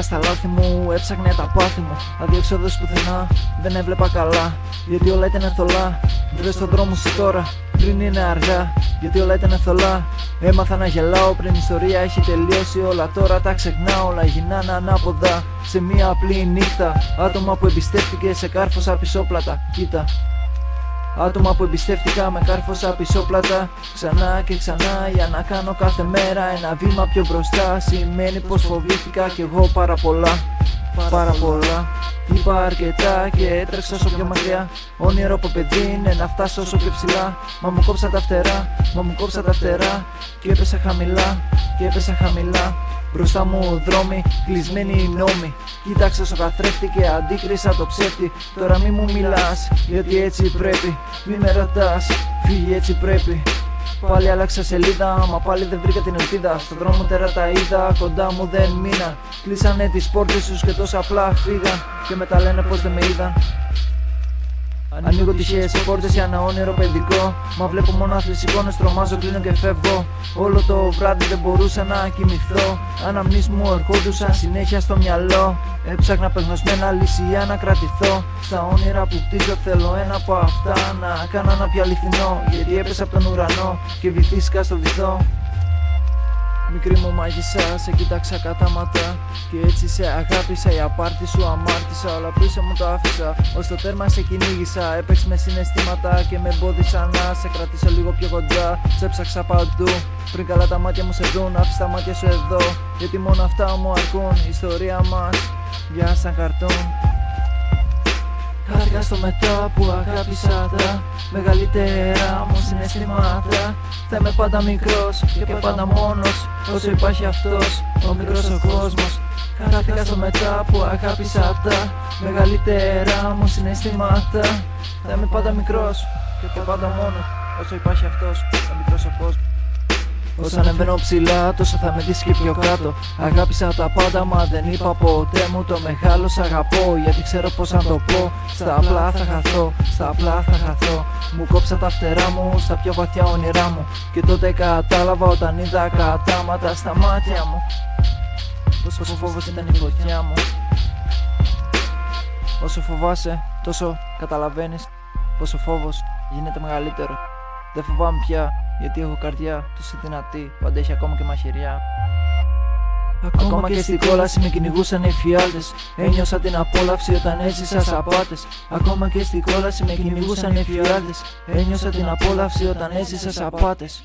Στάθηκα στα λάθη μου, έψαχνα τα πάθη μου. Αδιεξόδος πουθενά, δεν έβλεπα καλά. Γιατί όλα ήταν θολά. Βρες τον δρόμο σου τώρα, πριν είναι αργά. Γιατί όλα ήταν θολά. Έμαθα να γελάω πριν η ιστορία έχει τελειώσει. Όλα τώρα τα ξεχνάω, όλα γινάνε ανάποδα. Σε μία απλή νύχτα, άτομα που εμπιστεύτηκε σε κάρφωσα πισόπλατα. Κοίτα. Άτομα που εμπιστεύτηκα με κάρφωσα πισόπλατα. Ξανά και ξανά για να κάνω κάθε μέρα ένα βήμα πιο μπροστά. Σημαίνει πως φοβήθηκα κι εγώ πάρα πολλά. Πάρα πολλά. Είπα αρκετά και έτρεξα όσο πιο μακριά. Όνειρο από παιδί είναι να φτάσω όσο πιο ψηλά. Μα μου κόψα τα φτερά, μα μου κόψα τα φτερά. Και έπεσα χαμηλά, και έπεσα χαμηλά. Μπροστά μου δρόμοι, κλεισμένοι οι νόμοι. Κοίταξα στο καθρέφτη και αντίκρισα το ψεύτη. Τώρα μη μου μιλάς, γιατί έτσι πρέπει. Μη με ρωτάς, φύγει έτσι πρέπει. Πάλι άλλαξα σελίδα, μα πάλι δεν βρήκα την ελπίδα. Στον δρόμο τεράτα είδα, κοντά μου δεν μείναν. Κλείσανε τις πόρτες τους και τόσο απλά φύγαν. Και μετά λένε πως δεν με είδαν. Ανοίγω τυχαίες πόρτες για ένα όνειρο παιδικό. Μα βλέπω μόνο άθλιες εικόνες, τρομάζω, κλείνω και φεύγω. Όλο το βράδυ δεν μπορούσα να κοιμηθώ. Αναμνήσεις μου ερχόντουσαν συνέχεια στο μυαλό. Έψαχνα απεγνωσμένα λύση για να κρατηθώ. Στα όνειρα που χτίζω θέλω ένα από αυτά να κάνω ένα πιο αληθινό. Γιατί έπεσα από τον ουρανό και βυθίστηκα στο βυθό. Μικρή μου μάγισσα, σε κοίταξα κατάματα. Και έτσι σε αγάπησα, η απάρτη σου αμάρτησα. Όλα πίσω μου το άφησα, ως το τέρμα σε κυνήγησα. Έπαιξε με συναισθήματα και με εμπόδισαν να σε κρατήσω λίγο πιο κοντά. Σε έψαξα παντού, πριν καλά τα μάτια μου σε δουν. Άφησε τα μάτια σου εδώ, γιατί μόνο αυτά μου αρκούν. Η ιστορία μας, για σαν καρτούν. Χάθηκα στο μετά που αγάπησα τα μεγαλύτερα μου συναισθήματα. Θα είμαι πάντα μικρός και πάντα μόνος, όσο υπάρχει αυτός ο μικρός ο κόσμος. Χάθηκα στο μετά που αγάπησα τα μεγαλύτερα μου συναισθήματα. Θα είμαι πάντα μικρός και πάντα μόνος, όσο υπάρχει αυτός ο μικρός ο κόσμος. Όσο ανεβαίνω ψηλά, τόσο θα με δεις και πιο κάτω. Αγάπησα τα πάντα, μα δεν είπα ποτέ μου το μεγάλο σ' αγαπώ. Γιατί ξέρω πως αν το πω, στα απλά θα χαθώ, στα απλά θα χαθώ. Μου κόψα τα φτερά μου, στα πιο βαθιά όνειρά μου. Και τότε κατάλαβα όταν είδα κατάματα στα μάτια μου. Πόσο φόβος ήταν η φωτιά μου. Όσο φοβάσαι, τόσο καταλαβαίνεις πόσο φόβος γίνεται μεγαλύτερο. Δεν φοβάμαι πια, γιατί έχω καρδιά τόσο δυνατή που αντέχει ακόμα και μαχαιριά. Ακόμα και στην κόλαση με κυνηγούσαν οι φιάλτες. Ένιωσα την απόλαυση όταν έζησα σ' απάτες. Ακόμα και στην κόλαση με κυνηγούσαν οι φιάλτες. Ένιωσα την απόλαυση όταν έζησα σ' απάτες.